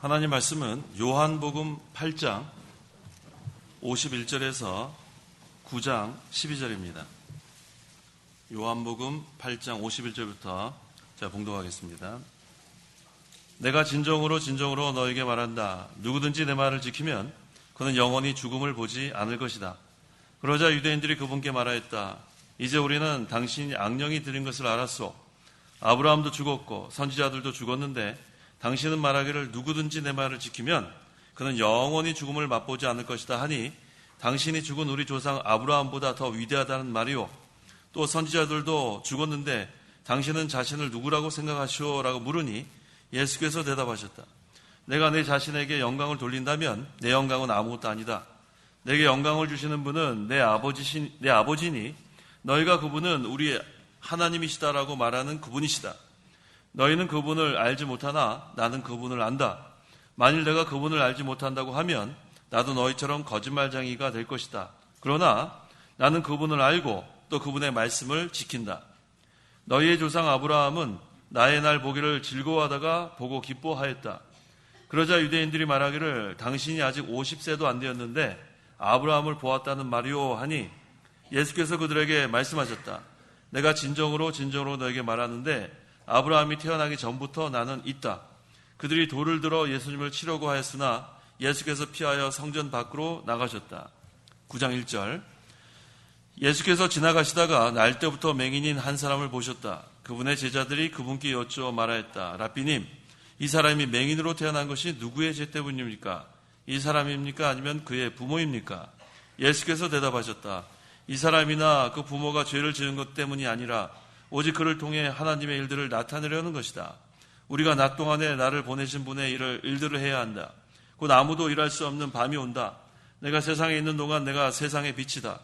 하나님 말씀은 요한복음 8장 51절에서 9장 12절입니다. 요한복음 8장 51절부터 제가 봉독하겠습니다. 내가 진정으로 너에게 말한다. 누구든지 내 말을 지키면 그는 영원히 죽음을 보지 않을 것이다. 그러자 유대인들이 그분께 말하였다. 이제 우리는 당신이 악령이 들인 것을 알았소. 아브라함도 죽었고 선지자들도 죽었는데 당신은 말하기를 누구든지 내 말을 지키면 그는 영원히 죽음을 맛보지 않을 것이다 하니 당신이 죽은 우리 조상 아브라함보다 더 위대하다는 말이요. 또 선지자들도 죽었는데 당신은 자신을 누구라고 생각하시오? 라고 물으니 예수께서 대답하셨다. 내가 내 자신에게 영광을 돌린다면 내 영광은 아무것도 아니다. 내게 영광을 주시는 분은 내 아버지니 너희가 그분은 우리 하나님이시다라고 말하는 그분이시다. 너희는 그분을 알지 못하나 나는 그분을 안다. 만일 내가 그분을 알지 못한다고 하면 나도 너희처럼 거짓말쟁이가 될 것이다. 그러나 나는 그분을 알고 또 그분의 말씀을 지킨다. 너희의 조상 아브라함은 나의 날 보기를 즐거워하다가 보고 기뻐하였다. 그러자 유대인들이 말하기를 당신이 아직 50세도 안 되었는데 아브라함을 보았다는 말이오 하니 예수께서 그들에게 말씀하셨다. 내가 진정으로 너에게 말하는데 아브라함이 태어나기 전부터 나는 있다. 그들이 돌을 들어 예수님을 치려고 하였으나 예수께서 피하여 성전 밖으로 나가셨다. 9장 1절. 예수께서 지나가시다가 날 때부터 맹인인 한 사람을 보셨다. 그분의 제자들이 그분께 여쭈어 말하였다. 랍비님, 이 사람이 맹인으로 태어난 것이 누구의 죄 때문입니까? 이 사람입니까? 아니면 그의 부모입니까? 예수께서 대답하셨다. 이 사람이나 그 부모가 죄를 지은 것 때문이 아니라 오직 그를 통해 하나님의 일들을 나타내려는 것이다. 우리가 낮 동안에 나를 보내신 분의 일들을 해야 한다. 곧 아무도 일할 수 없는 밤이 온다. 내가 세상에 있는 동안 내가 세상의 빛이다.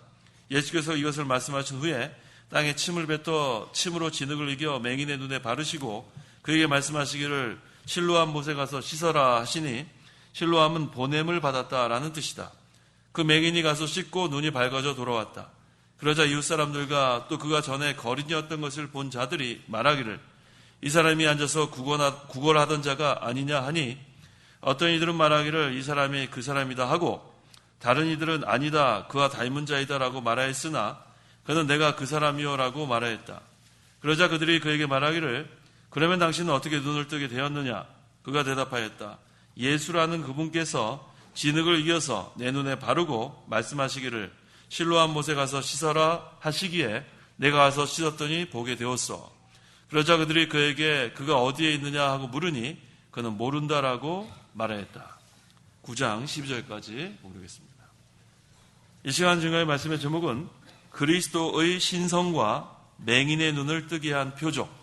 예수께서 이것을 말씀하신 후에 땅에 침을 뱉어 침으로 진흙을 이겨 맹인의 눈에 바르시고 그에게 말씀하시기를 실로암 못에 가서 씻어라 하시니 실로암은 보냄을 받았다라는 뜻이다. 그 맹인이 가서 씻고 눈이 밝아져 돌아왔다. 그러자 이웃 사람들과 또 그가 전에 거린이었던 것을 본 자들이 말하기를 이 사람이 앉아서 구걸하던 자가 아니냐 하니 어떤 이들은 말하기를 이 사람이 그 사람이다 하고 다른 이들은 아니다 그와 닮은 자이다 라고 말하였으나 그는 내가 그 사람이요 라고 말하였다. 그러자 그들이 그에게 말하기를 그러면 당신은 어떻게 눈을 뜨게 되었느냐? 그가 대답하였다. 예수라는 그분께서 진흙을 이어서 내 눈에 바르고 말씀하시기를 실로암 못에 가서 씻어라 하시기에 내가 가서 씻었더니 보게 되었어. 그러자 그들이 그에게 그가 어디에 있느냐 하고 물으니 그는 모른다라고 말하였다. 9장 12절까지 보겠습니다. 이 시간 증거의 말씀의 제목은 그리스도의 신성과 맹인의 눈을 뜨게 한 표적.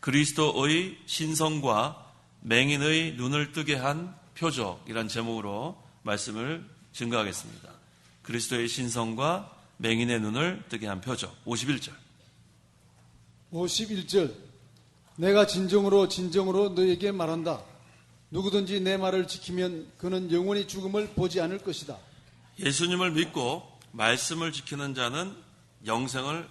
그리스도의 신성과 맹인의 눈을 뜨게 한 표적이란 제목으로 말씀을 증거하겠습니다. 그리스도의 신성과 맹인의 눈을 뜨게 한 표적. 51절. 51절. 내가 진정으로 너에게 말한다. 누구든지 내 말을 지키면 그는 영원히 죽음을 보지 않을 것이다. 예수님을 믿고 말씀을 지키는 자는 영생을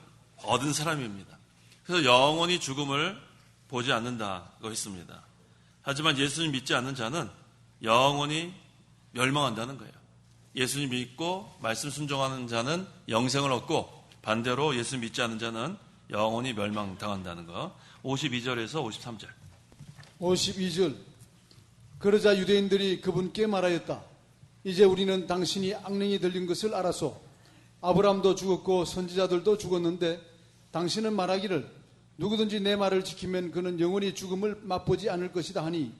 얻은 사람입니다. 그래서 영원히 죽음을 보지 않는다고 했습니다. 하지만 예수님 믿지 않는 자는 영원히 멸망한다는 거예요. 예수님 믿고 말씀 순종하는 자는 영생을 얻고 반대로 예수 믿지 않는 자는 영원히 멸망당한다는 거. 52절에서 53절. 52절. 그러자 유대인들이 그분께 말하였다. 이제 우리는 당신이 악령이 들린 것을 알았소. 아브라함도 죽었고 선지자들도 죽었는데 당신은 말하기를 누구든지 내 말을 지키면 그는 영원히 죽음을 맛보지 않을 것이다 하니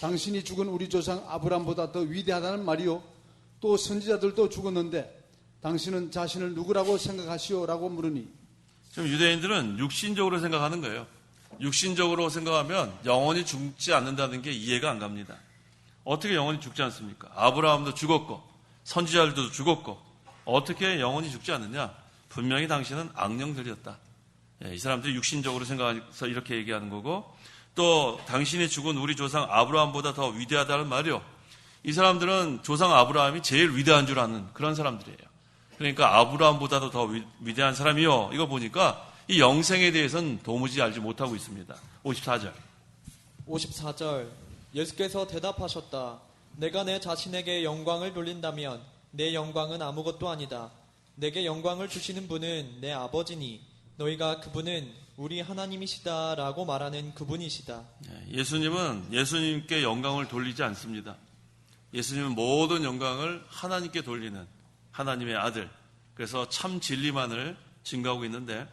당신이 죽은 우리 조상 아브라함보다 더 위대하다는 말이요. 또 선지자들도 죽었는데 당신은 자신을 누구라고 생각하시오? 라고 물으니 지금 유대인들은 육신적으로 생각하는 거예요. 육신적으로 생각하면 영원히 죽지 않는다는 게 이해가 안 갑니다. 어떻게 영원히 죽지 않습니까? 아브라함도 죽었고 선지자들도 죽었고 어떻게 영원히 죽지 않느냐? 분명히 당신은 악령들이었다. 이 사람들이 육신적으로 생각해서 이렇게 얘기하는 거고 또 당신이 죽은 우리 조상 아브라함보다 더 위대하다는 말이요. 이 사람들은 조상 아브라함이 제일 위대한 줄 아는 그런 사람들이에요. 그러니까 아브라함보다도 더 위대한 사람이요. 이거 보니까 이 영생에 대해서는 도무지 알지 못하고 있습니다. 54절. 54절. 예수께서 대답하셨다. 내가 내 자신에게 영광을 돌린다면 내 영광은 아무것도 아니다. 내게 영광을 주시는 분은 내 아버지니 너희가 그분은 우리 하나님이시다라고 말하는 그분이시다. 예수님은 예수님께 영광을 돌리지 않습니다. 예수님은 모든 영광을 하나님께 돌리는 하나님의 아들. 그래서 참 진리만을 증거하고 있는데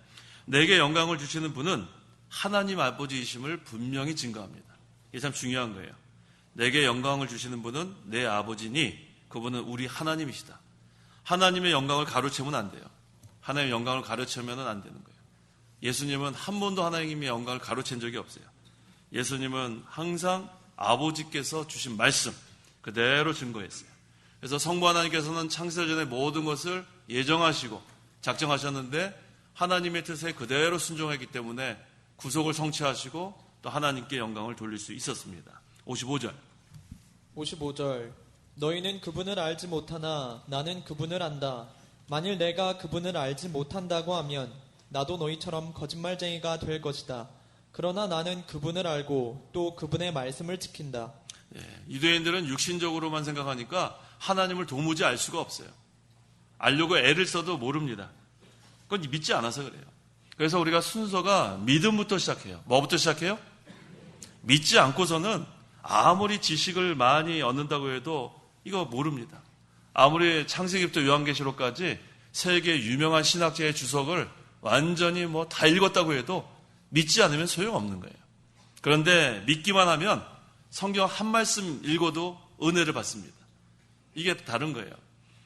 내게 영광을 주시는 분은 하나님 아버지이심을 분명히 증거합니다. 이게 참 중요한 거예요. 내게 영광을 주시는 분은 내 아버지니 그분은 우리 하나님이시다. 하나님의 영광을 가로채면 안 돼요. 하나님의 영광을 가로채면 안 되는 거예요. 예수님은 한 번도 하나님의 영광을 가로챈 적이 없어요. 예수님은 항상 아버지께서 주신 말씀 그대로 증거했어요. 그래서 성부 하나님께서는 창세 전에 모든 것을 예정하시고 작정하셨는데 하나님의 뜻에 그대로 순종했기 때문에 구속을 성취하시고 또 하나님께 영광을 돌릴 수 있었습니다. 55절. 55절. 너희는 그분을 알지 못하나 나는 그분을 안다. 만일 내가 그분을 알지 못한다고 하면 나도 너희처럼 거짓말쟁이가 될 것이다. 그러나 나는 그분을 알고 또 그분의 말씀을 지킨다. 유대인들은 육신적으로만 생각하니까 하나님을 도무지 알 수가 없어요. 알려고 애를 써도 모릅니다. 그건 믿지 않아서 그래요. 그래서 우리가 순서가 믿음부터 시작해요. 뭐부터 시작해요? 믿지 않고서는 아무리 지식을 많이 얻는다고 해도 이거 모릅니다. 아무리 창세기부터 요한계시록까지 세계 유명한 신학자의 주석을 완전히 다 읽었다고 해도 믿지 않으면 소용없는 거예요. 그런데 믿기만 하면 성경 한 말씀 읽어도 은혜를 받습니다. 이게 다른 거예요.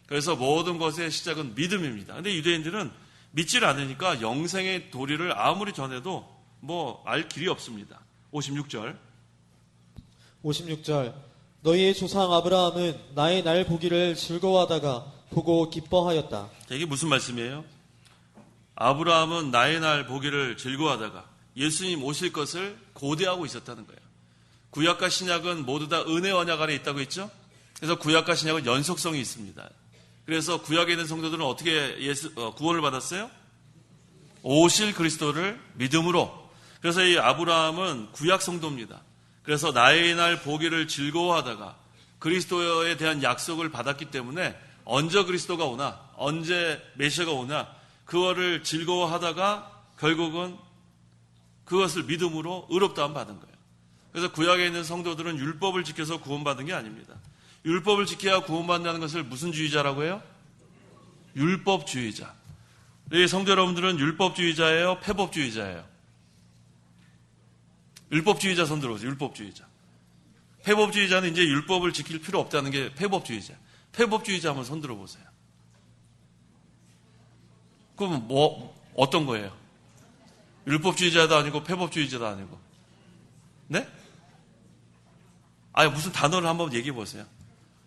그래서 모든 것의 시작은 믿음입니다. 근데 유대인들은 믿지를 않으니까 영생의 도리를 아무리 전해도 알 길이 없습니다. 56절. 56절. 너희의 조상 아브라함은 나의 날 보기를 즐거워하다가 보고 기뻐하였다. 이게 무슨 말씀이에요? 아브라함은 나의 날 보기를 즐거워하다가 예수님 오실 것을 고대하고 있었다는 거예요. 구약과 신약은 모두 다 은혜 언약 안에 있다고 했죠? 그래서 구약과 신약은 연속성이 있습니다. 그래서 구약에 있는 성도들은 어떻게 구원을 받았어요? 오실 그리스도를 믿음으로. 그래서 이 아브라함은 구약 성도입니다. 그래서 나의 날 보기를 즐거워하다가 그리스도에 대한 약속을 받았기 때문에 언제 그리스도가 오나 언제 메시아가 오나 그거를 즐거워하다가 결국은 그것을 믿음으로 의롭다함 받은 거예요. 그래서 구약에 있는 성도들은 율법을 지켜서 구원받은 게 아닙니다. 율법을 지켜야 구원받는다는 것을 무슨 주의자라고 해요? 율법주의자. 성도 여러분들은 율법주의자예요? 폐법주의자예요? 율법주의자 손 들어보세요. 율법주의자. 폐법주의자는 이제 율법을 지킬 필요 없다는 게 폐법주의자. 폐법주의자 한번 손 들어보세요. 그럼 어떤 거예요? 율법주의자도 아니고 폐법주의자도 아니고. 네? 무슨 단어를 한번 얘기해 보세요.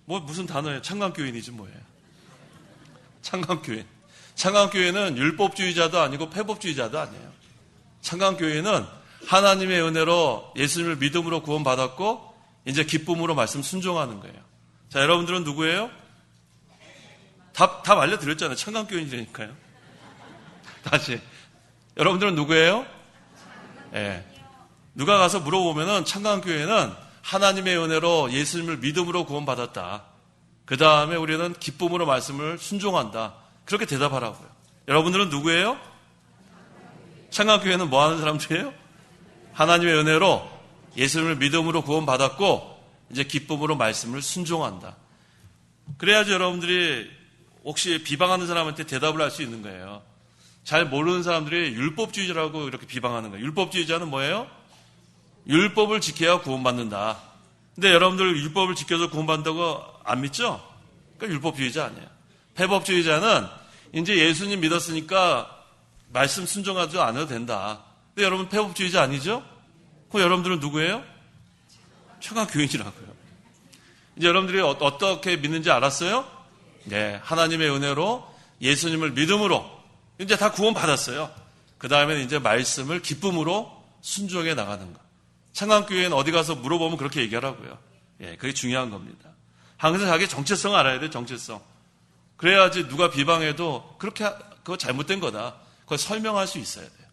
무슨 단어예요? 창광교인이지 뭐예요? 창광교인. 창광교인은 율법주의자도 아니고 폐법주의자도 아니에요. 창광교인은 하나님의 은혜로 예수님을 믿음으로 구원받았고 이제 기쁨으로 말씀 순종하는 거예요. 자, 여러분들은 누구예요? 답 알려드렸잖아요. 창광교인이라니까요. 다시. 여러분들은 누구예요? 누가 가서 물어보면은 창광교회는 하나님의 은혜로 예수님을 믿음으로 구원받았다. 그 다음에 우리는 기쁨으로 말씀을 순종한다. 그렇게 대답하라고요. 여러분들은 누구예요? 창광교회는 뭐 하는 사람들이에요? 하나님의 은혜로 예수님을 믿음으로 구원받았고 이제 기쁨으로 말씀을 순종한다. 그래야지 여러분들이 혹시 비방하는 사람한테 대답을 할 수 있는 거예요. 잘 모르는 사람들이 율법주의자라고 이렇게 비방하는 거예요. 율법주의자는 뭐예요? 율법을 지켜야 구원받는다. 근데 여러분들 율법을 지켜서 구원받는다고 안 믿죠? 그러니까 율법주의자 아니에요. 폐법주의자는 이제 예수님 믿었으니까 말씀 순종하지 않아도 된다. 근데 여러분 폐법주의자 아니죠? 그럼 여러분들은 누구예요? 창광교인이라고요. 이제 여러분들이 어떻게 믿는지 알았어요? 네, 하나님의 은혜로 예수님을 믿음으로 이제 다 구원받았어요. 그 다음에는 이제 말씀을 기쁨으로 순종해 나가는 거. 창광교회는 어디 가서 물어보면 그렇게 얘기하라고요. 그게 중요한 겁니다. 항상 자기 정체성 알아야 돼요, 정체성. 그래야지 누가 비방해도 그거 잘못된 거다. 그걸 설명할 수 있어야 돼요.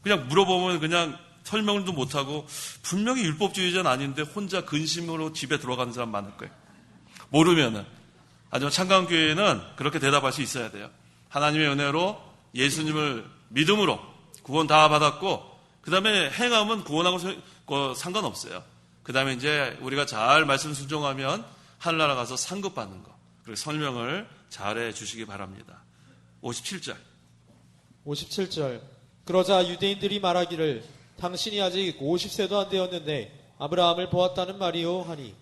그냥 물어보면 그냥 설명도 못하고 분명히 율법주의자는 아닌데 혼자 근심으로 집에 들어가는 사람 많을 거예요. 모르면은. 하지만 창강교회는 그렇게 대답할 수 있어야 돼요. 하나님의 은혜로 예수님을 믿음으로 구원 다 받았고 그 다음에 행함은 구원하고 상관없어요. 그 다음에 이제 우리가 잘 말씀 순종하면 하늘나라 가서 상급 받는 거. 그리고 설명을 잘해 주시기 바랍니다. 57절. 57절. 그러자 유대인들이 말하기를 당신이 아직 50세도 안 되었는데 아브라함을 보았다는 말이요 하니.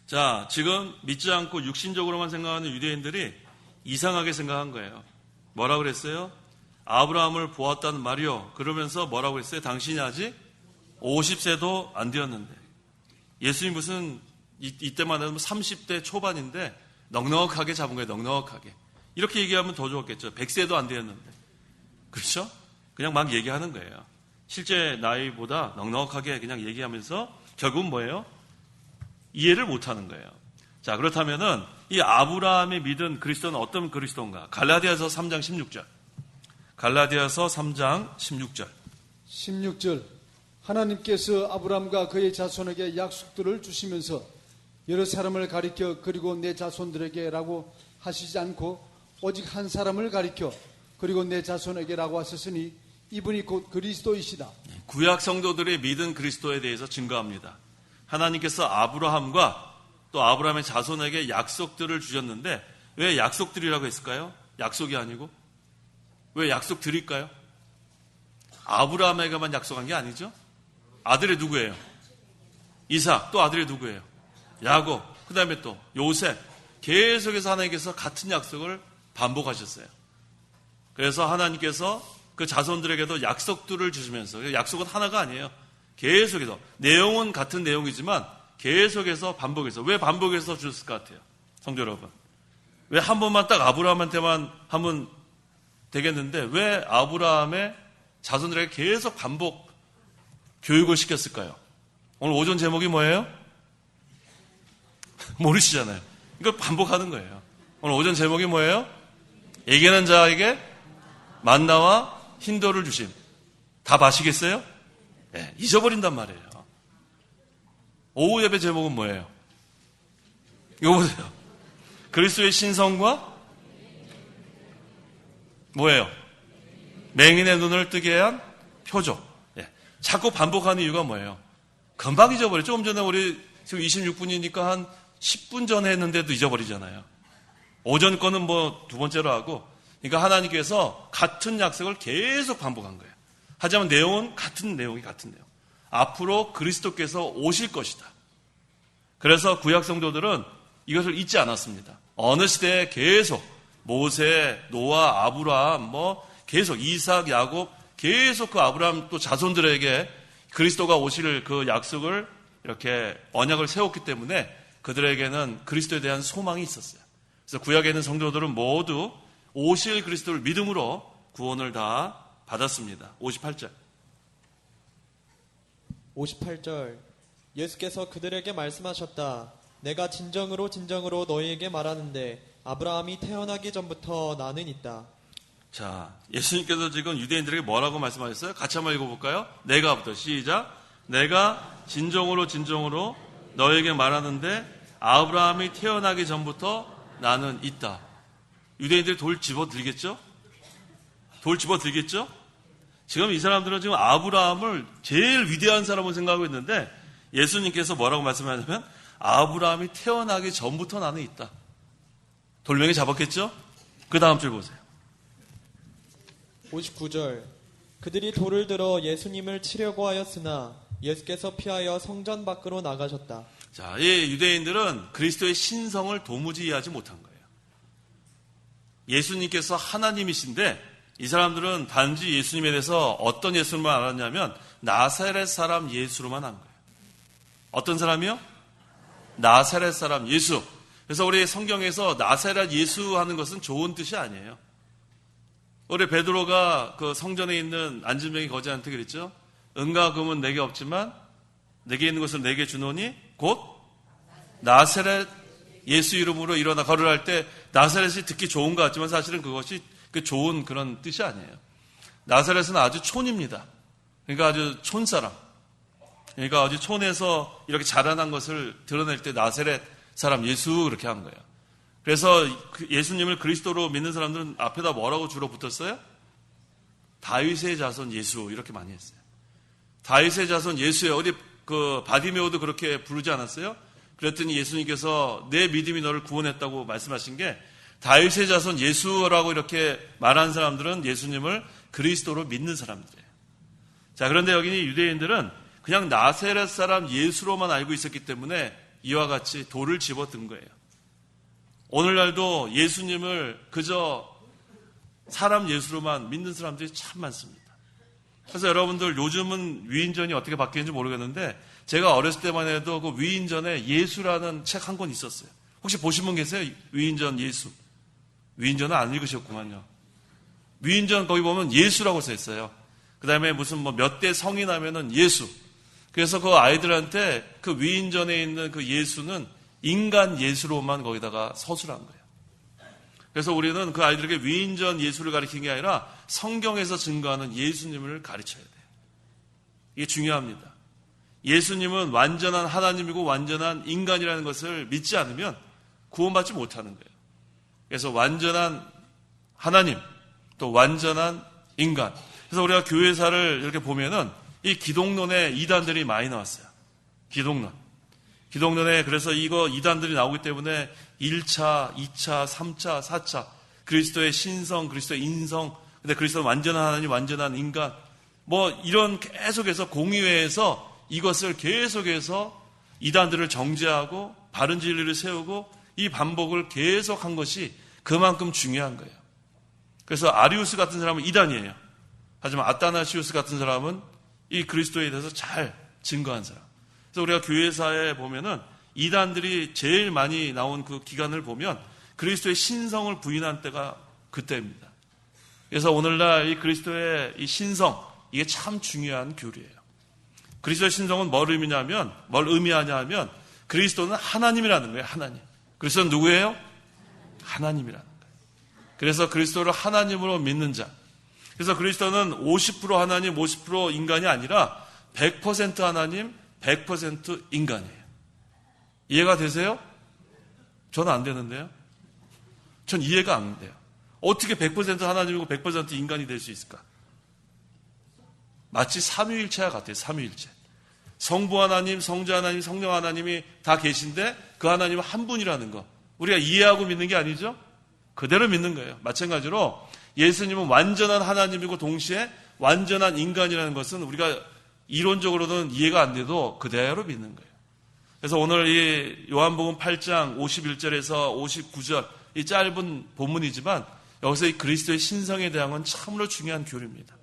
자, 지금 믿지 않고 육신적으로만 생각하는 유대인들이 이상하게 생각한 거예요. 뭐라고 그랬어요? 아브라함을 보았다는 말이요. 그러면서 뭐라고 그랬어요? 당신이 아직 50세도 안 되었는데. 예수님 무슨 이때만 해도 30대 초반인데 넉넉하게 잡은 거예요. 넉넉하게. 이렇게 얘기하면 더 좋았겠죠. 100세도 안 되었는데. 그렇죠? 그냥 막 얘기하는 거예요. 실제 나이보다 넉넉하게 그냥 얘기하면서 결국은 뭐예요? 이해를 못하는 거예요. 자, 그렇다면은 이 아브라함이 믿은 그리스도는 어떤 그리스도인가? 갈라디아서 3장 16절. 갈라디아서 3장 16절. 16절. 하나님께서 아브라함과 그의 자손에게 약속들을 주시면서 여러 사람을 가리켜 그리고 내 자손들에게라고 하시지 않고 오직 한 사람을 가리켜 그리고 내 자손에게라고 하셨으니 이분이 곧 그리스도이시다. 구약 성도들의 믿은 그리스도에 대해서 증거합니다. 하나님께서 아브라함과 또 아브라함의 자손에게 약속들을 주셨는데 왜 약속들이라고 했을까요? 약속이 아니고 왜 약속 드릴까요? 아브라함에게만 약속한 게 아니죠. 아들이 누구예요? 이삭. 또 아들이 누구예요? 야곱. 그 다음에 또 요셉. 계속해서 하나님께서 같은 약속을 반복하셨어요. 그래서 하나님께서 그 자손들에게도 약속들을 주시면서 약속은 하나가 아니에요. 계속해서 내용은 같은 내용이지만 계속해서 반복해서 왜 반복해서 주셨을 것 같아요? 성도 여러분. 왜 한 번만 딱 아브라함한테만 하면 되겠는데 왜 아브라함의 자손들에게 계속 반복 교육을 시켰을까요? 오늘 오전 제목이 뭐예요? 모르시잖아요. 이걸 반복하는 거예요. 오늘 오전 제목이 뭐예요? 예견한 자에게 만나와 흰돌을 주심. 다 마시겠어요? 네, 잊어버린단 말이에요. 오후 예배 제목은 뭐예요? 이거 보세요. 그리스도의 신성과 뭐예요? 맹인의 눈을 뜨게 한 표적. 예. 자꾸 반복하는 이유가 뭐예요? 금방 잊어버려요. 조금 전에 우리 지금 26분이니까 한 10분 전에 했는데도 잊어버리잖아요. 오전 거는 뭐 두 번째로 하고. 그러니까 하나님께서 같은 약속을 계속 반복한 거예요. 하지만 내용은 같은 내용. 앞으로 그리스도께서 오실 것이다. 그래서 구약 성도들은 이것을 잊지 않았습니다. 어느 시대에 계속 모세, 노아, 아브라함, 계속 이삭, 야곱, 계속 그 아브라함 또 자손들에게 그리스도가 오실 그 약속을 이렇게 언약을 세웠기 때문에 그들에게는 그리스도에 대한 소망이 있었어요. 그래서 구약에 있는 성도들은 모두 오실 그리스도를 믿음으로 구원을 다 받았습니다. 58절. 58절. 예수께서 그들에게 말씀하셨다. 내가 진정으로 너희에게 말하는데 아브라함이 태어나기 전부터 나는 있다. 자, 예수님께서 지금 유대인들에게 뭐라고 말씀하셨어요? 같이 한번 읽어볼까요? 내가부터 시작. 내가 진정으로 너에게 말하는데 아브라함이 태어나기 전부터 나는 있다. 유대인들이 돌 집어들겠죠? 지금 이 사람들은 지금 아브라함을 제일 위대한 사람으로 생각하고 있는데 예수님께서 뭐라고 말씀하냐면 아브라함이 태어나기 전부터 나는 있다. 돌멩이 잡았겠죠? 그 다음 줄 보세요. 59절. 그들이 돌을 들어 예수님을 치려고 하였으나 예수께서 피하여 성전 밖으로 나가셨다. 자, 이 유대인들은 그리스도의 신성을 도무지 이해하지 못한 거예요. 예수님께서 하나님이신데 이 사람들은 단지 예수님에 대해서 어떤 예수만 알았냐면 나사렛 사람 예수로만 한 거예요. 어떤 사람이요? 나사렛 사람 예수. 그래서 우리 성경에서 나사렛 예수 하는 것은 좋은 뜻이 아니에요. 우리 베드로가 그 성전에 있는 안진병이 거지한테 그랬죠. 은과 금은 내게 없지만 내게 있는 것을 내게 주노니 곧 나사렛 예수 이름으로 일어나 걸으라 때 나사렛이 듣기 좋은 것 같지만 사실은 그것이 그 좋은 그런 뜻이 아니에요. 나사렛은 아주 촌입니다. 그러니까 아주 촌사람. 그러니까 아주 촌에서 이렇게 자라난 것을 드러낼 때 나사렛 사람 예수 그렇게 한 거예요. 그래서 예수님을 그리스도로 믿는 사람들은 앞에다 뭐라고 주로 붙었어요? 다윗의 자손 예수 이렇게 많이 했어요. 다윗의 자손 예수에 어디 그 바디메오도 그렇게 부르지 않았어요? 그랬더니 예수님께서 내 믿음이 너를 구원했다고 말씀하신 게 다윗의 자손 예수라고 이렇게 말한 사람들은 예수님을 그리스도로 믿는 사람들이에요. 자, 그런데 여기 유대인들은 그냥 나사렛 사람 예수로만 알고 있었기 때문에 이와 같이 돌을 집어든 거예요. 오늘날도 예수님을 그저 사람 예수로만 믿는 사람들이 참 많습니다. 그래서 여러분들 요즘은 위인전이 어떻게 바뀌는지 모르겠는데 제가 어렸을 때만 해도 그 위인전에 예수라는 책 한 권 있었어요. 혹시 보신 분 계세요? 위인전 예수. 위인전은 안 읽으셨구만요. 위인전 거기 보면 예수라고 써 있어요. 그 다음에 무슨 뭐 몇 대 성이 나면은 예수. 그래서 그 아이들한테 그 위인전에 있는 그 예수는 인간 예수로만 거기다가 서술한 거예요. 그래서 우리는 그 아이들에게 위인전 예수를 가르치는 게 아니라 성경에서 증거하는 예수님을 가르쳐야 돼요. 이게 중요합니다. 예수님은 완전한 하나님이고 완전한 인간이라는 것을 믿지 않으면 구원받지 못하는 거예요. 그래서 완전한 하나님, 또 완전한 인간. 그래서 우리가 교회사를 이렇게 보면은 이 기독론에 이단들이 많이 나왔어요. 기독론에 그래서 이거 이단들이 나오기 때문에 1차, 2차, 3차, 4차 그리스도의 신성, 그리스도의 인성, 근데 그리스도는 완전한 하나님, 완전한 인간 뭐 이런 계속해서 공의회에서 이것을 계속해서 이단들을 정죄하고 바른 진리를 세우고 이 반복을 계속한 것이 그만큼 중요한 거예요. 그래서 아리우스 같은 사람은 이단이에요. 하지만 아타나시우스 같은 사람은 이 그리스도에 대해서 잘 증거한 사람. 그래서 우리가 교회사에 보면은 이단들이 제일 많이 나온 그 기간을 보면 그리스도의 신성을 부인한 때가 그때입니다. 그래서 오늘날 이 그리스도의 이 신성, 이게 참 중요한 교리예요. 그리스도의 신성은 뭘 의미하냐 하면 그리스도는 하나님이라는 거예요. 하나님. 그리스도는 누구예요? 하나님이라는 거예요. 그래서 그리스도를 하나님으로 믿는 자. 그래서 그리스도는 50% 하나님, 50% 인간이 아니라 100% 하나님, 100% 인간이에요. 이해가 되세요? 저는 안 되는데요. 전 이해가 안 돼요. 어떻게 100% 하나님이고 100% 인간이 될 수 있을까? 마치 삼위일체와 같아요. 삼위일체. 성부 하나님, 성자 하나님, 성령 하나님이 다 계신데 그 하나님은 한 분이라는 거. 우리가 이해하고 믿는 게 아니죠? 그대로 믿는 거예요. 마찬가지로 예수님은 완전한 하나님이고 동시에 완전한 인간이라는 것은 우리가 이론적으로는 이해가 안 돼도 그대로 믿는 거예요. 그래서 오늘 이 요한복음 8장 51절에서 59절 이 짧은 본문이지만 여기서 이 그리스도의 신성에 대한 건 참으로 중요한 교리입니다.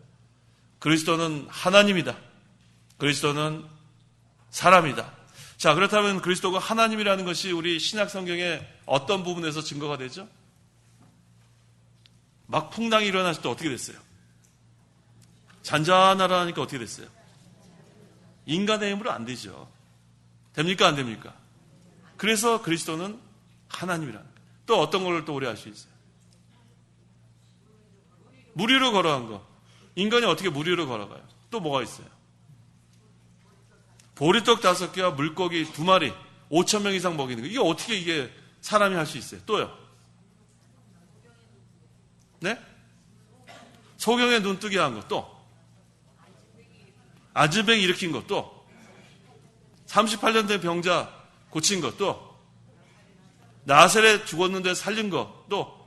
그리스도는 하나님이다. 그리스도는 사람이다. 자, 그렇다면 그리스도가 하나님이라는 것이 우리 신약 성경의 어떤 부분에서 증거가 되죠? 막 풍랑이 일어났을 때 어떻게 됐어요? 잔잔하라니까 어떻게 됐어요? 인간의 힘으로 안 되죠. 됩니까? 안 됩니까? 그래서 그리스도는 하나님이라는 거예요. 또 어떤 걸 또 우리 알 수 있어요? 물 위로 걸어간 거. 인간이 어떻게 물 위로 걸어가요? 또 뭐가 있어요? 보리떡 5개와 물고기 2마리 5,000명 이상 먹이는 거. 이게 어떻게 이게 사람이 할 수 있어요? 또요? 네? 소경의 눈뜨게 한 것, 또 아즈뱅이 일으킨 것, 또 38년 된 병자 고친 것, 또 나사렛 죽었는데 살린 것, 또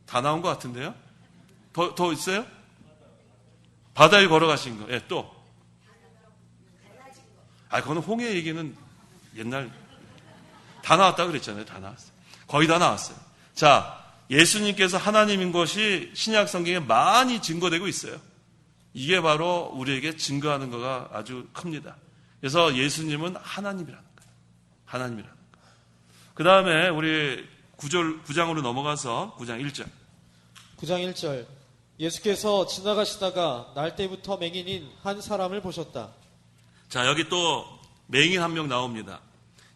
다 나온 것 같은데요? 더 있어요? 바다에 걸어가신 거, 예, 또 그거는 홍해 얘기는 옛날 다 나왔다 그랬잖아요. 다 나왔어요. 거의 다 나왔어요. 자, 예수님께서 하나님인 것이 신약 성경에 많이 증거되고 있어요. 이게 바로 우리에게 증거하는 거가 아주 큽니다. 그래서 예수님은 하나님이라는 거예요. 하나님이라는 거. 그 다음에 우리 9장으로 넘어가서 9장 1절. 9장 1절. 예수께서 지나가시다가 날 때부터 맹인인 한 사람을 보셨다. 자, 여기 또 맹인 한 명 나옵니다.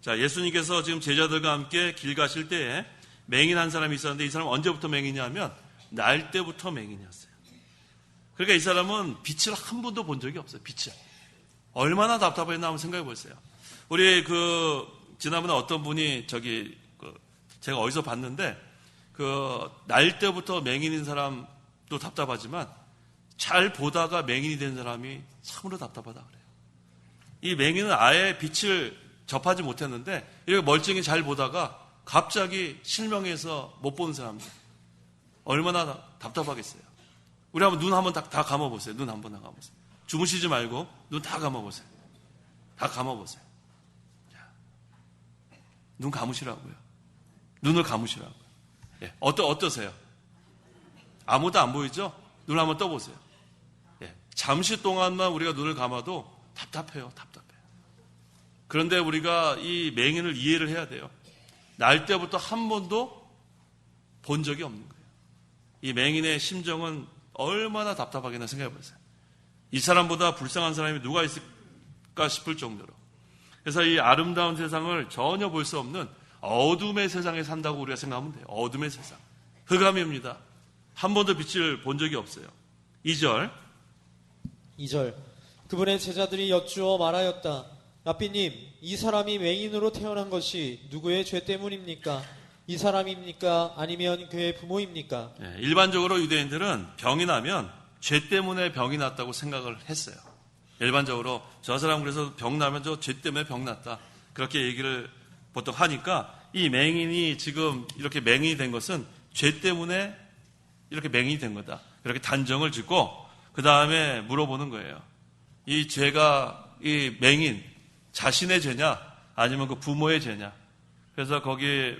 자, 예수님께서 지금 제자들과 함께 길 가실 때에 맹인 한 사람이 있었는데 이 사람은 언제부터 맹인이냐면 날 때부터 맹인이었어요. 그러니까 이 사람은 빛을 한 번도 본 적이 없어요. 빛을. 얼마나 답답했나 한번 생각해 보세요. 우리 지난번에 어떤 분이 제가 어디서 봤는데 날 때부터 맹인인 사람도 답답하지만 잘 보다가 맹인이 된 사람이 참으로 답답하다 그래요. 이 맹인은 아예 빛을 접하지 못했는데 이렇게 멀쩡히 잘 보다가 갑자기 실명해서 못 보는 사람들 얼마나 답답하겠어요. 우리 한번 눈 한번 다 감아보세요. 눈 한번 다 감아보세요. 주무시지 말고 눈 다 감아보세요. 다 감아보세요. 눈 감으시라고요. 눈을 감으시라고요. 예, 어떠세요? 아무도 안 보이죠? 눈 한번 떠보세요. 예, 잠시 동안만 우리가 눈을 감아도 답답해요. 그런데 우리가 이 맹인을 이해를 해야 돼요. 날 때부터 한 번도 본 적이 없는 거예요. 이 맹인의 심정은 얼마나 답답하겠나 생각해 보세요. 이 사람보다 불쌍한 사람이 누가 있을까 싶을 정도로. 그래서 이 아름다운 세상을 전혀 볼 수 없는 어둠의 세상에 산다고 우리가 생각하면 돼요. 어둠의 세상. 흑암입니다. 한 번도 빛을 본 적이 없어요. 2절. 2절. 그분의 제자들이 여쭈어 말하였다. 라삐님, 이 사람이 맹인으로 태어난 것이 누구의 죄 때문입니까? 이 사람입니까? 아니면 그의 부모입니까? 네, 일반적으로 유대인들은 병이 나면 죄 때문에 병이 났다고 생각을 했어요. 일반적으로 저 사람 그래서 병 나면 저 죄 때문에 병 났다. 그렇게 얘기를 보통 하니까 이 맹인이 지금 이렇게 맹인이 된 것은 죄 때문에 이렇게 맹인이 된 거다. 그렇게 단정을 짓고 그 다음에 물어보는 거예요. 이 죄가 이 맹인 자신의 죄냐 아니면 그 부모의 죄냐. 그래서 거기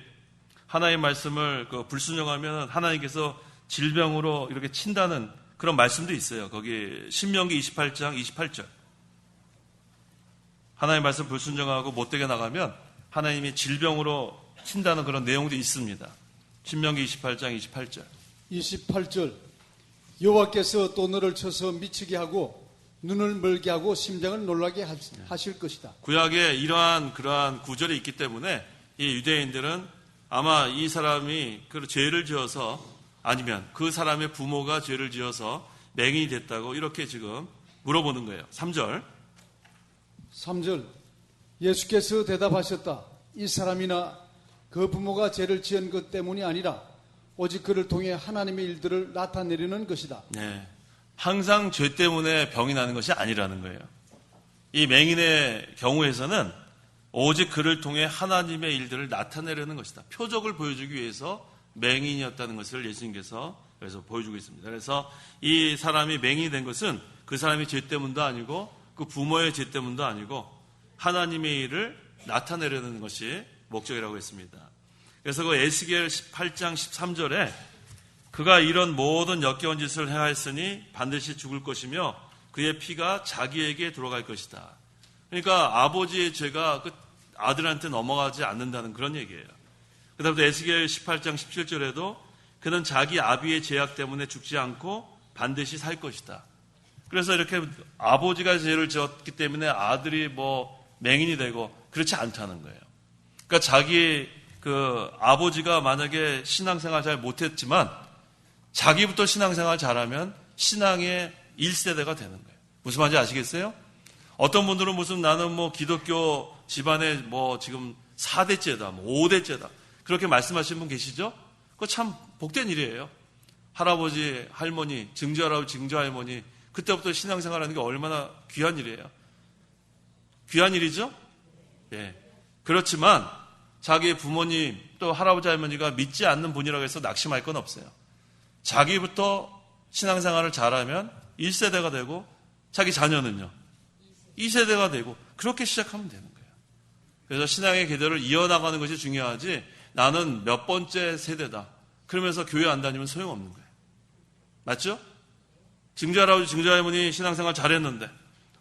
하나님의 말씀을 불순종하면 하나님께서 질병으로 이렇게 친다는 그런 말씀도 있어요. 거기 신명기 28장 28절. 하나님의 말씀 불순종하고 못되게 나가면 하나님이 질병으로 친다는 그런 내용도 있습니다. 신명기 28장 28절. 28절. 여호와께서 또 너를 쳐서 미치게 하고 눈을 멀게 하고 심장을 놀라게 하실 것이다. 구약에 그러한 구절이 있기 때문에 이 유대인들은 아마 이 사람이 그 죄를 지어서 아니면 그 사람의 부모가 죄를 지어서 맹인이 됐다고 이렇게 지금 물어보는 거예요. 3절. 3절. 예수께서 대답하셨다. 이 사람이나 그 부모가 죄를 지은 것 때문이 아니라 오직 그를 통해 하나님의 일들을 나타내려는 것이다. 네. 항상 죄 때문에 병이 나는 것이 아니라는 거예요. 이 맹인의 경우에서는 오직 그를 통해 하나님의 일들을 나타내려는 것이다. 표적을 보여주기 위해서 맹인이었다는 것을 예수님께서 그래서 보여주고 있습니다. 그래서 이 사람이 맹인이 된 것은 그 사람이 죄 때문도 아니고 그 부모의 죄 때문도 아니고 하나님의 일을 나타내려는 것이 목적이라고 했습니다. 그래서 그 에스겔 18장 13절에 그가 이런 모든 역겨운 짓을 행하였으니 반드시 죽을 것이며 그의 피가 자기에게 들어갈 것이다. 그러니까 아버지의 죄가 그 아들한테 넘어가지 않는다는 그런 얘기예요. 그 다음에 에스겔 18장 17절에도 그는 자기 아비의 죄악 때문에 죽지 않고 반드시 살 것이다. 그래서 이렇게 아버지가 죄를 지었기 때문에 아들이 맹인이 되고 그렇지 않다는 거예요. 그러니까 자기 아버지가 만약에 신앙생활 잘 못했지만 자기부터 신앙생활 잘하면 신앙의 1세대가 되는 거예요. 무슨 말인지 아시겠어요? 어떤 분들은 나는 기독교 집안에 지금 4대째다, 5대째다. 그렇게 말씀하시는 분 계시죠? 그거 참 복된 일이에요. 할아버지, 할머니, 증조할아버지, 증조할머니, 그때부터 신앙생활하는 게 얼마나 귀한 일이에요. 귀한 일이죠? 예. 그렇지만 자기의 부모님 또 할아버지, 할머니가 믿지 않는 분이라고 해서 낙심할 건 없어요. 자기부터 신앙생활을 잘하면 1세대가 되고 자기 자녀는요 2세대가 되고 그렇게 시작하면 되는 거예요. 그래서 신앙의 계대를 이어나가는 것이 중요하지 나는 몇 번째 세대다 그러면서 교회 안 다니면 소용없는 거예요. 맞죠? 증조할아버지, 증조할머니 신앙생활 잘했는데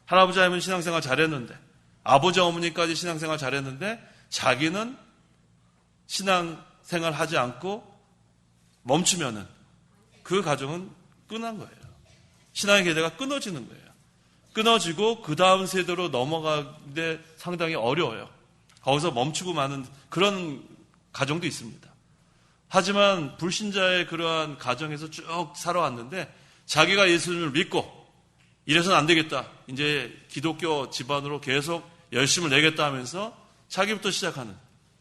할아버지, 할머니 신앙생활 잘했는데 아버지, 어머니까지 신앙생활 잘했는데 자기는 신앙생활 하지 않고 멈추면은 그 가정은 끝난 거예요. 신앙의 계대가 끊어지는 거예요. 끊어지고 그 다음 세대로 넘어가는데 상당히 어려워요. 거기서 멈추고 마는 그런 가정도 있습니다. 하지만 불신자의 그러한 가정에서 쭉 살아왔는데 자기가 예수님을 믿고 이래서는 안 되겠다. 이제 기독교 집안으로 계속 열심을 내겠다 하면서 자기부터 시작하는.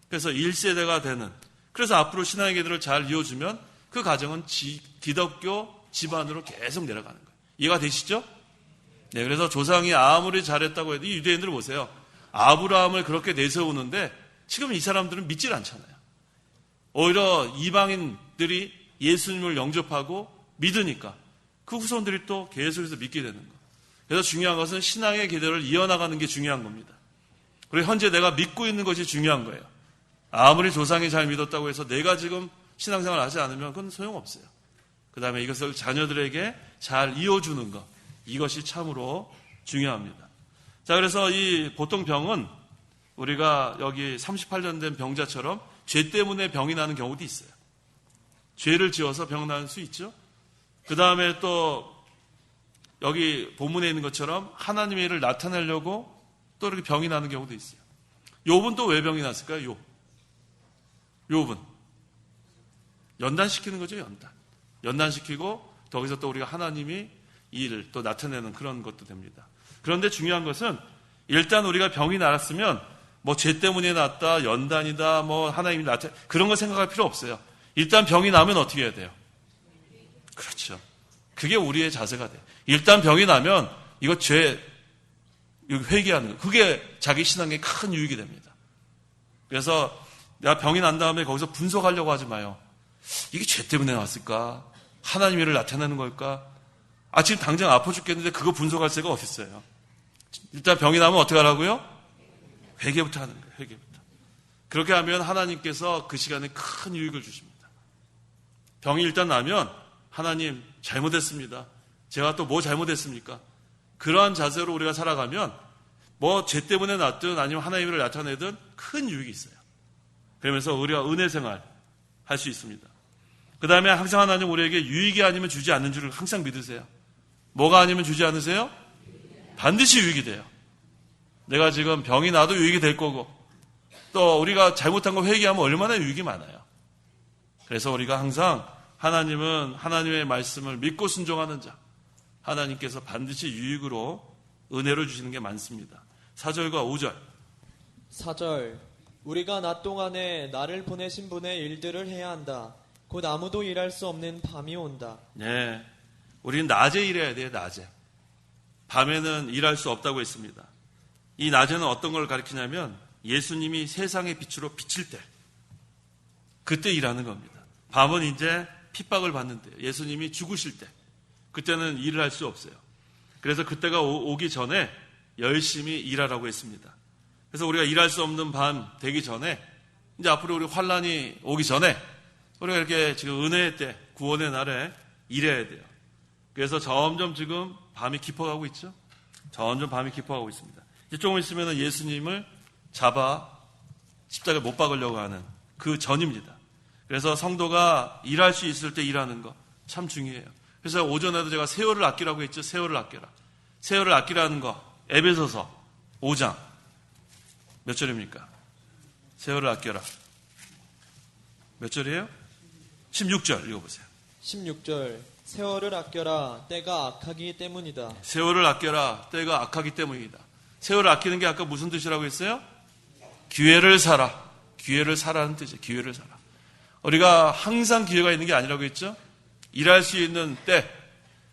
그래서 1세대가 되는. 그래서 앞으로 신앙의 길을 잘 이어주면 그 가정은 기독교 집안으로 계속 내려가는 거예요. 이해가 되시죠? 네, 그래서 조상이 아무리 잘했다고 해도 이 유대인들 보세요. 아브라함을 그렇게 내세우는데 지금 이 사람들은 믿질 않잖아요. 오히려 이방인들이 예수님을 영접하고 믿으니까 그 후손들이 또 계속해서 믿게 되는 거예요. 그래서 중요한 것은 신앙의 기대를 이어나가는 게 중요한 겁니다. 그리고 현재 내가 믿고 있는 것이 중요한 거예요. 아무리 조상이 잘 믿었다고 해서 내가 지금 신앙생활을 하지 않으면 그건 소용없어요. 그 다음에 이것을 자녀들에게 잘 이어주는 것, 이것이 참으로 중요합니다. 자, 그래서 이 보통 병은 우리가 여기 38년 된 병자처럼 죄 때문에 병이 나는 경우도 있어요. 죄를 지어서 병 나는 수 있죠. 그 다음에 또 여기 본문에 있는 것처럼 하나님의 일을 나타내려고 또 이렇게 병이 나는 경우도 있어요. 욥은 또 왜 병이 났을까요? 욥은 연단시키는 거죠. 연단시키고 거기서 또 우리가 하나님이 이 일을 또 나타내는 그런 것도 됩니다. 그런데 중요한 것은 일단 우리가 병이 났으면 뭐 죄 때문에 났다, 연단이다, 뭐 하나님이 그런 거 생각할 필요 없어요. 일단 병이 나면 어떻게 해야 돼요? 그렇죠. 그게 우리의 자세가 돼요. 일단 병이 나면 이거 죄 회개하는 거. 그게 자기 신앙에 큰 유익이 됩니다. 그래서 내가 병이 난 다음에 거기서 분석하려고 하지 마요. 이게 죄 때문에 났을까? 하나님의 일을 나타내는 걸까? 지금 당장 아파 죽겠는데 그거 분석할 새가 어디 있어요? 일단 병이 나면 어떻게 하라고요? 회개부터 하는 거예요. 회개부터. 그렇게 하면 하나님께서 그 시간에 큰 유익을 주십니다. 병이 일단 나면 하나님 잘못했습니다. 제가 또 뭐 잘못했습니까? 그러한 자세로 우리가 살아가면 뭐 죄 때문에 났든 아니면 하나님의 일을 나타내든 큰 유익이 있어요. 그러면서 우리가 은혜 생활 할 수 있습니다. 그 다음에 항상 하나님 우리에게 유익이 아니면 주지 않는 줄을 항상 믿으세요. 뭐가 아니면 주지 않으세요? 반드시 유익이 돼요. 내가 지금 병이 나도 유익이 될 거고 또 우리가 잘못한 거 회개하면 얼마나 유익이 많아요. 그래서 우리가 항상 하나님은 하나님의 말씀을 믿고 순종하는 자, 하나님께서 반드시 유익으로 은혜로 주시는 게 많습니다. 4절과 5절. 4절 우리가 낮 동안에 나를 보내신 분의 일들을 해야 한다. 곧 아무도 일할 수 없는 밤이 온다. 네, 우리는 낮에 일해야 돼요. 낮에. 밤에는 일할 수 없다고 했습니다. 이 낮에는 어떤 걸 가리키냐면 예수님이 세상의 빛으로 비칠 때 그때 일하는 겁니다. 밤은 이제 핍박을 받는 때, 예수님이 죽으실 때 그때는 일을 할 수 없어요. 그래서 그때가 오기 전에 열심히 일하라고 했습니다. 그래서 우리가 일할 수 없는 밤 되기 전에 이제 앞으로 우리 환란이 오기 전에 우리가 이렇게 지금 은혜의 때, 구원의 날에 일해야 돼요. 그래서 점점 지금 밤이 깊어가고 있죠. 점점 밤이 깊어가고 있습니다. 이제 조금 있으면 예수님을 잡아 십자가에 못 박으려고 하는 그 전입니다. 그래서 성도가 일할 수 있을 때 일하는 거 참 중요해요. 그래서 오전에도 제가 세월을 아끼라고 했죠. 세월을 아껴라. 세월을 아끼라는 거 에베소서 5장 몇 절입니까? 세월을 아껴라. 몇 절이에요? 16절 읽어보세요. 16절 세월을 아껴라. 때가 악하기 때문이다. 세월을 아껴라. 때가 악하기 때문이다. 세월을 아끼는 게 아까 무슨 뜻이라고 했어요? 기회를 사라. 기회를 사라는 뜻이에요. 기회를 사라. 우리가 항상 기회가 있는 게 아니라고 했죠? 일할 수 있는 때.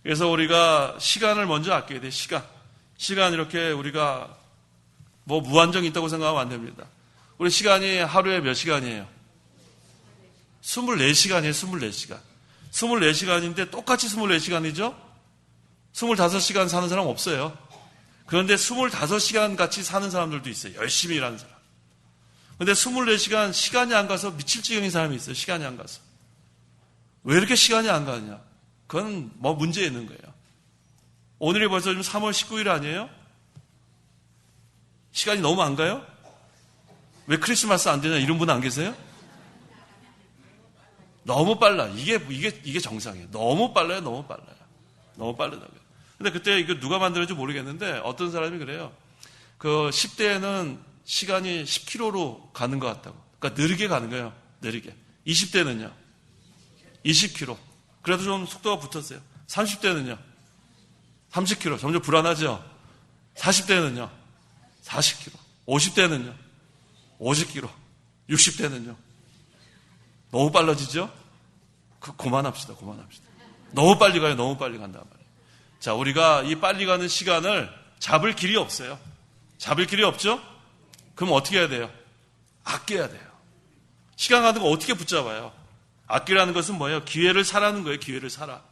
그래서 우리가 시간을 먼저 아껴야 돼요. 시간 이렇게 우리가 뭐 무한정이 있다고 생각하면 안 됩니다. 우리 시간이 하루에 몇 시간이에요? 24시간이에요. 24시간. 24시간인데 똑같이 24시간이죠? 25시간 사는 사람 없어요. 그런데 25시간 같이 사는 사람들도 있어요. 열심히 일하는 사람. 근데 24시간 시간이 안 가서 미칠 지경인 사람이 있어요. 시간이 안 가서. 왜 이렇게 시간이 안 가냐? 그건 뭐 문제 있는 거예요. 오늘이 벌써 지금 3월 19일 아니에요? 시간이 너무 안 가요? 왜 크리스마스 안 되냐? 이런 분 안 계세요? 너무 빨라. 이게 정상이에요. 너무 빨라요. 너무 빠르다고요. 근데 그때 이거 누가 만들었는지 모르겠는데 어떤 사람이 그래요. 그 10대에는 시간이 10km로 가는 것 같다고. 그러니까 느리게 가는 거예요. 느리게. 20대는요. 20km. 그래도 좀 속도가 붙었어요. 30대는요? 30km. 점점 불안하죠? 40대는요? 40km. 50대는요? 50km. 60대는요? 너무 빨라지죠? 그만합시다. 너무 빨리 가요. 너무 빨리 간단 말이에요. 자, 우리가 이 빨리 가는 시간을 잡을 길이 없어요. 잡을 길이 없죠? 그럼 어떻게 해야 돼요? 아껴야 돼요. 시간 가는 거 어떻게 붙잡아요? 아끼라는 것은 뭐예요? 기회를 사라는 거예요. 기회를 사라.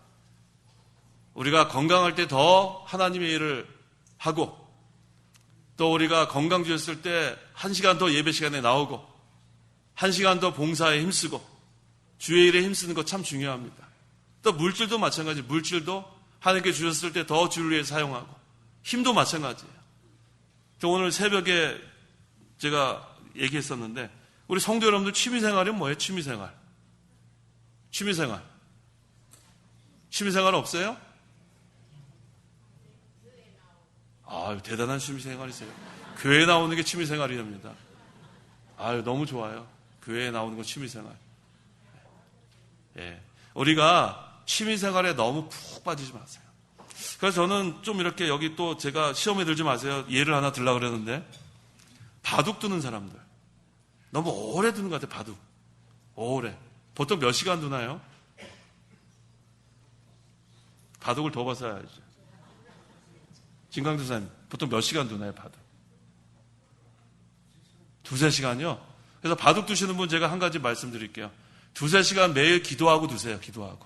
우리가 건강할 때 더 하나님의 일을 하고, 또 우리가 건강 주셨을 때 1시간 더 예배 시간에 나오고, 1시간 더 봉사에 힘쓰고, 주의 일에 힘쓰는 것 참 중요합니다. 또 물질도 마찬가지. 물질도 하나님께 주셨을 때 더 주를 위해 사용하고, 힘도 마찬가지예요. 또 오늘 새벽에 제가 얘기했었는데, 우리 성도 여러분들 취미생활이 뭐예요? 취미생활 없어요? 아유, 대단한 취미생활이세요. 교회에 나오는 게 취미생활이 됩니다. 아유, 너무 좋아요. 교회에 나오는 건 취미생활. 예. 우리가 취미생활에 너무 푹 빠지지 마세요. 그래서 저는 좀 이렇게 여기 또 제가 시험에 들지 마세요. 예를 하나 들려고 그러는데, 바둑 두는 사람들. 너무 오래 두는 것 같아요, 바둑. 오래. 보통 몇 시간 두나요? 바둑을 더 봐서 알죠. 진강두사님, 보통 몇 시간 두나요, 바둑? 2-3시간이요? 그래서 바둑 두시는 분 제가 한 가지 말씀드릴게요. 2-3시간 매일 기도하고 두세요, 기도하고.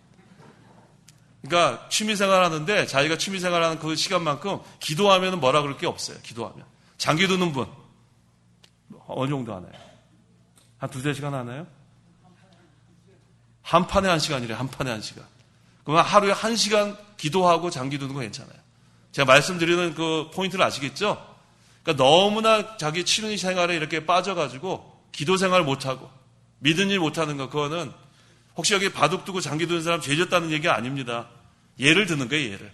그러니까 취미생활 하는데 자기가 취미생활 하는 그 시간만큼 기도하면 뭐라 그럴 게 없어요, 기도하면. 장기 두는 분, 어느 정도 하나요? 한 2-3시간 하나요? 한 판에 1시간이래요, 한 판에 1시간. 그러면 하루에 1시간 기도하고 장기 두는 거 괜찮아요. 제가 말씀드리는 그 포인트를 아시겠죠? 그러니까 너무나 자기 취미 생활에 이렇게 빠져가지고 기도 생활 못하고 믿은 일 못하는 거, 그거는 혹시 여기 바둑 두고 장기 두는 사람 죄졌다는 얘기가 아닙니다. 예를 드는 거예요, 예를.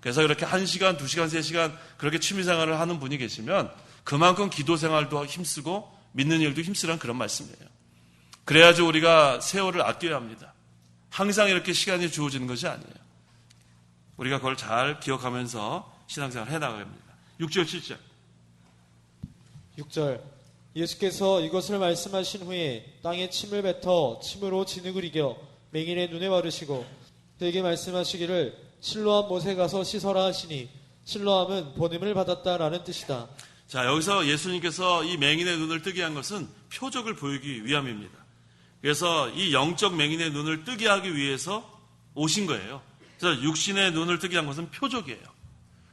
그래서 이렇게 1시간, 2시간, 3시간 그렇게 취미 생활을 하는 분이 계시면 그만큼 기도 생활도 힘쓰고 믿는 일도 힘쓰라는 그런 말씀이에요. 그래야지 우리가 세월을 아껴야 합니다. 항상 이렇게 시간이 주어지는 것이 아니에요. 우리가 그걸 잘 기억하면서 신앙생활을 해나가야 합니다. 6절, 7절. 6절. 예수께서 이것을 말씀하신 후에 땅에 침을 뱉어 침으로 진흙을 이겨 맹인의 눈에 바르시고 그에게 말씀하시기를 실로암 못에 가서 씻어라 하시니 실로암은 보냄을 받았다라는 뜻이다. 자, 여기서 예수님께서 이 맹인의 눈을 뜨게 한 것은 표적을 보이기 위함입니다. 그래서 이 영적 맹인의 눈을 뜨게 하기 위해서 오신 거예요. 그래서 육신의 눈을 뜨게 한 것은 표적이에요.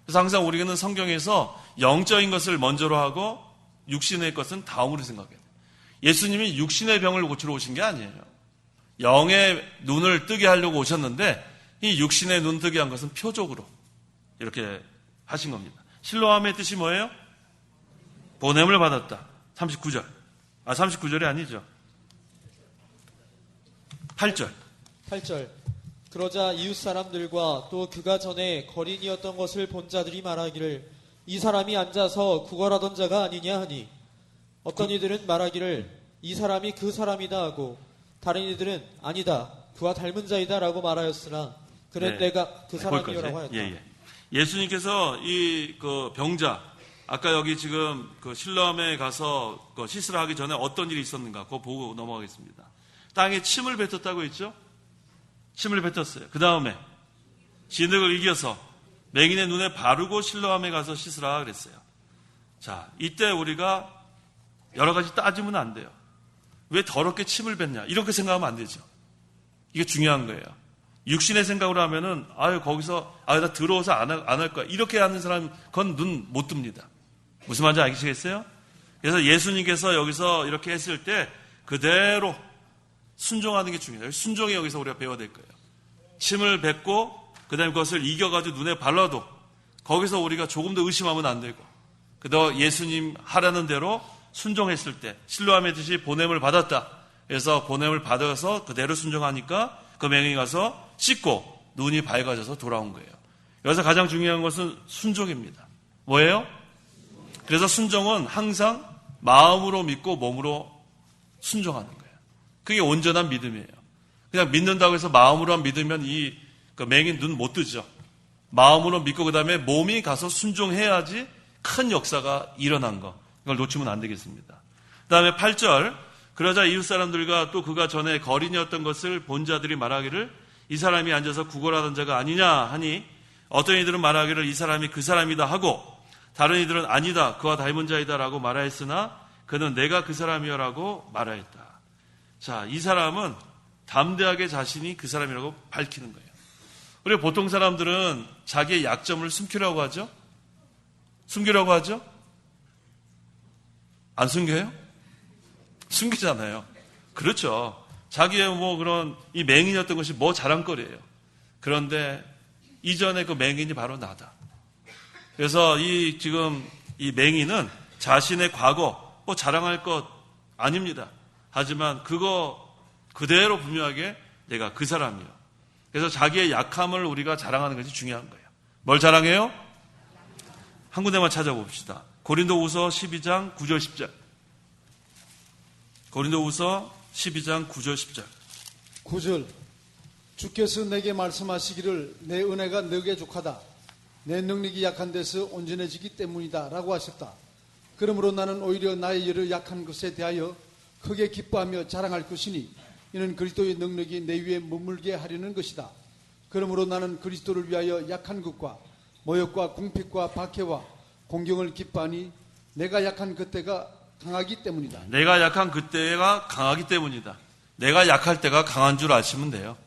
그래서 항상 우리는 성경에서 영적인 것을 먼저로 하고 육신의 것은 다음으로 생각해요. 예수님이 육신의 병을 고치러 오신 게 아니에요. 영의 눈을 뜨게 하려고 오셨는데 이 육신의 눈 뜨게 한 것은 표적으로 이렇게 하신 겁니다. 실로암의 뜻이 뭐예요? 보냄을 받았다. 39절. 39절이 아니죠. 8절. 8절. 그러자 이웃 사람들과 또 그가 전에 거린이었던 것을 본 자들이 말하기를 이 사람이 앉아서 구걸하던 자가 아니냐 하니 어떤 이들은 말하기를 이 사람이 그 사람이다 하고 다른 이들은 아니다 그와 닮은 자이다 라고 말하였으나 그는 네. 내가 그 사람이라고 하였다. 예수님께서 이 그 병자, 아까 여기 지금 그 실로암에 가서 그 시술을 하기 전에 어떤 일이 있었는가 그거 보고 넘어가겠습니다. 땅에 침을 뱉었다고 했죠? 침을 뱉었어요. 그 다음에 진흙을 이겨서 맹인의 눈에 바르고 실로암에 가서 씻으라 그랬어요. 자, 이때 우리가 여러 가지 따지면 안 돼요. 왜 더럽게 침을 뱉냐? 이렇게 생각하면 안 되죠. 이게 중요한 거예요. 육신의 생각으로 하면은 거기서 나 더러워서 안 할 거야. 이렇게 하는 사람 그건 눈 못 뜹니다. 무슨 말인지 아시겠어요? 그래서 예수님께서 여기서 이렇게 했을 때 그대로 순종하는 게 중요해요. 순종이 여기서 우리가 배워야 될 거예요. 침을 뱉고 그다음에 그것을 이겨가지고 눈에 발라도 거기서 우리가 조금 더 의심하면 안 되고 그더 예수님 하라는 대로 순종했을 때 실로암의 뜻이 보냄을 받았다. 그래서 보냄을 받아서 그대로 순종하니까 그 맹인이 가서 씻고 눈이 밝아져서 돌아온 거예요. 여기서 가장 중요한 것은 순종입니다. 뭐예요? 그래서 순종은 항상 마음으로 믿고 몸으로 순종하는 거예요. 그게 온전한 믿음이에요. 그냥 믿는다고 해서 마음으로만 믿으면 이 그 맹인 눈 못 뜨죠. 마음으로 믿고 그 다음에 몸이 가서 순종해야지 큰 역사가 일어난 거. 이걸 놓치면 안 되겠습니다. 그 다음에 8절, 그러자 이웃 사람들과 또 그가 전에 거린이었던 것을 본 자들이 말하기를 이 사람이 앉아서 구걸하던 자가 아니냐 하니 어떤 이들은 말하기를 이 사람이 그 사람이다 하고 다른 이들은 아니다 그와 닮은 자이다 라고 말하였으나 그는 내가 그 사람이여 라고 말하였다. 자, 이 사람은 담대하게 자신이 그 사람이라고 밝히는 거예요. 우리 보통 사람들은 자기의 약점을 숨기려고 하죠? 숨기려고 하죠? 안 숨겨요? 숨기잖아요. 그렇죠. 자기의 그런 이 맹인이었던 것이 자랑거리예요. 그런데 이전에 그 맹인이 바로 나다. 그래서 지금 이 맹인은 자신의 과거 자랑할 것 아닙니다. 하지만 그거 그대로 분명하게 내가 그 사람이요. 그래서 자기의 약함을 우리가 자랑하는 것이 중요한 거예요. 뭘 자랑해요? 한 군데만 찾아봅시다. 고린도후서 12장 9절 10절. 고린도후서 12장 9절 10절. 9절 주께서 내게 말씀하시기를 내 은혜가 너에게 족하다. 내 능력이 약한 데서 온전해지기 때문이다 라고 하셨다. 그러므로 나는 오히려 나의 여러 약한 것에 대하여 크게 기뻐하며 자랑할 것이니 이는 그리스도의 능력이 내 위에 머물게 하려는 것이다. 그러므로 나는 그리스도를 위하여 약한 것과 모욕과 궁핍과 박해와 공경을 기뻐하니 내가 약한 그때가 강하기 때문이다. 내가 약한 그때가 강하기 때문이다. 내가 약할 때가 강한 줄 아시면 돼요.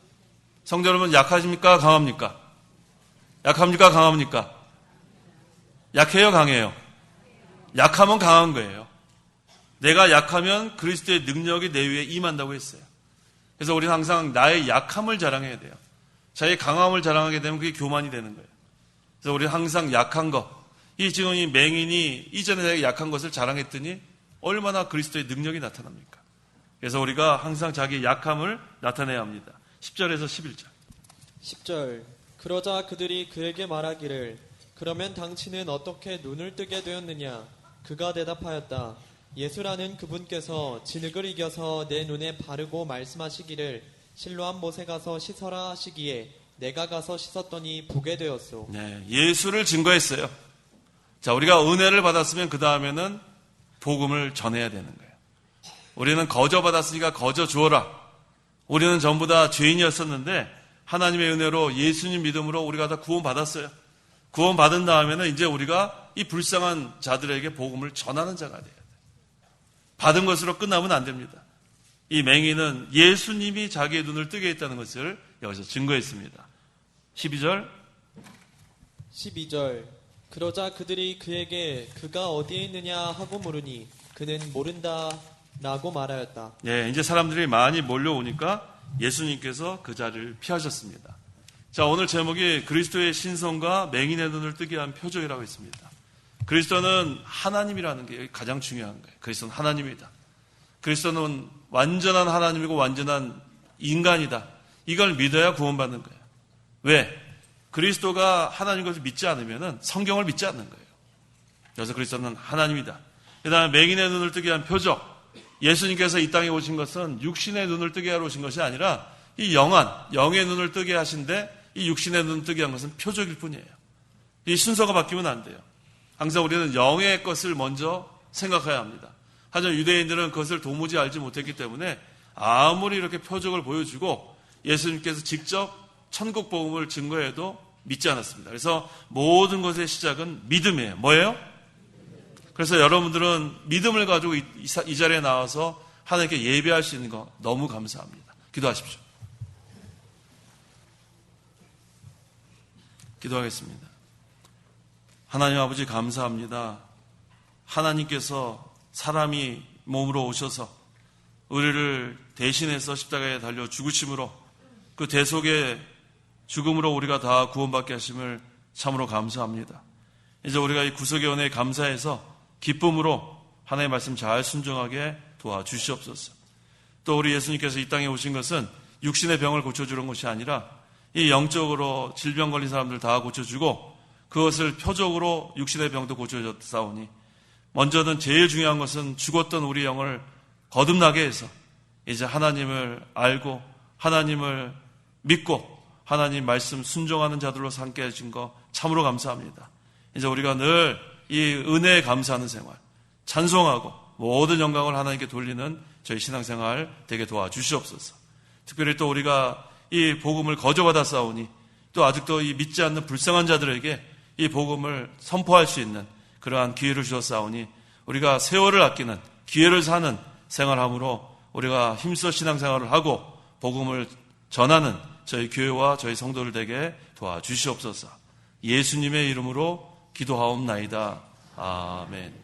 성도 여러분, 약하십니까? 강합니까? 약합니까? 강합니까? 약해요? 강해요? 약하면 강한 거예요. 내가 약하면 그리스도의 능력이 내 위에 임한다고 했어요. 그래서 우리는 항상 나의 약함을 자랑해야 돼요. 자기의 강함을 자랑하게 되면 그게 교만이 되는 거예요. 그래서 우리는 항상 약한 것, 지금 이 맹인이 이전에 자기가 약한 것을 자랑했더니 얼마나 그리스도의 능력이 나타납니까? 그래서 우리가 항상 자기의 약함을 나타내야 합니다. 10절에서 11절. 10절 그러자 그들이 그에게 말하기를 그러면 당신은 어떻게 눈을 뜨게 되었느냐? 그가 대답하였다. 예수라는 그분께서 진흙을 이겨서 내 눈에 바르고 말씀하시기를 실로암 못에 가서 씻어라 하시기에 내가 가서 씻었더니 보게 되었소. 네, 예수를 증거했어요. 자, 우리가 은혜를 받았으면 그 다음에는 복음을 전해야 되는 거예요. 우리는 거저 받았으니까 거저 주어라. 우리는 전부 다 죄인이었었는데 하나님의 은혜로 예수님 믿음으로 우리가 다 구원받았어요. 구원받은 다음에는 이제 우리가 이 불쌍한 자들에게 복음을 전하는 자가 돼야 돼요. 받은 것으로 끝나면 안 됩니다. 이 맹인은 예수님이 자기의 눈을 뜨게 했다는 것을 여기서 증거했습니다. 12절. 12절 그러자 그들이 그에게 그가 어디에 있느냐 하고 물으니 그는 모른다 라고 말하였다. 네, 이제 사람들이 많이 몰려오니까 예수님께서 그 자리를 피하셨습니다. 자, 오늘 제목이 그리스도의 신성과 맹인의 눈을 뜨게 한 표적이라고 했습니다. 그리스도는 하나님이라는 게 가장 중요한 거예요. 그리스도는 하나님이다. 그리스도는 완전한 하나님이고 완전한 인간이다. 이걸 믿어야 구원받는 거예요. 왜? 그리스도가 하나님 것을 믿지 않으면 성경을 믿지 않는 거예요. 그래서 그리스도는 하나님이다. 그 다음에 맹인의 눈을 뜨게 한 표적. 예수님께서 이 땅에 오신 것은 육신의 눈을 뜨게 하러 오신 것이 아니라 이 영의 눈을 뜨게 하신데 이 육신의 눈을 뜨게 한 것은 표적일 뿐이에요. 이 순서가 바뀌면 안 돼요. 항상 우리는 영의 것을 먼저 생각해야 합니다. 하지만 유대인들은 그것을 도무지 알지 못했기 때문에 아무리 이렇게 표적을 보여주고 예수님께서 직접 천국 복음을 증거해도 믿지 않았습니다. 그래서 모든 것의 시작은 믿음이에요. 뭐예요? 그래서 여러분들은 믿음을 가지고 이 자리에 나와서 하나님께 예배할 수 있는 거 너무 감사합니다. 기도하십시오. 기도하겠습니다. 하나님 아버지 감사합니다. 하나님께서 사람이 몸으로 오셔서 우리를 대신해서 십자가에 달려 죽으심으로 그 대속의 죽음으로 우리가 다 구원받게 하심을 참으로 감사합니다. 이제 우리가 이 구속의 은혜에 감사해서 기쁨으로 하나님의 말씀 잘 순종하게 도와주시옵소서. 또 우리 예수님께서 이 땅에 오신 것은 육신의 병을 고쳐주는 것이 아니라 이 영적으로 질병 걸린 사람들 다 고쳐주고 그것을 표적으로 육신의 병도 고쳐줬사오니 먼저는 제일 중요한 것은 죽었던 우리 영을 거듭나게 해서 이제 하나님을 알고 하나님을 믿고 하나님 말씀 순종하는 자들로 삼게 해준 거 참으로 감사합니다. 이제 우리가 늘 이 은혜에 감사하는 생활, 찬송하고 모든 영광을 하나님께 돌리는 저희 신앙생활 되게 도와주시옵소서. 특별히 또 우리가 이 복음을 거저받아 싸우니 또 아직도 이 믿지 않는 불쌍한 자들에게 이 복음을 선포할 수 있는 그러한 기회를 주셨사오니 우리가 세월을 아끼는 기회를 사는 생활함으로 우리가 힘써 신앙생활을 하고 복음을 전하는 저희 교회와 저희 성도들 되게 도와주시옵소서. 예수님의 이름으로 기도하옵나이다. 아멘.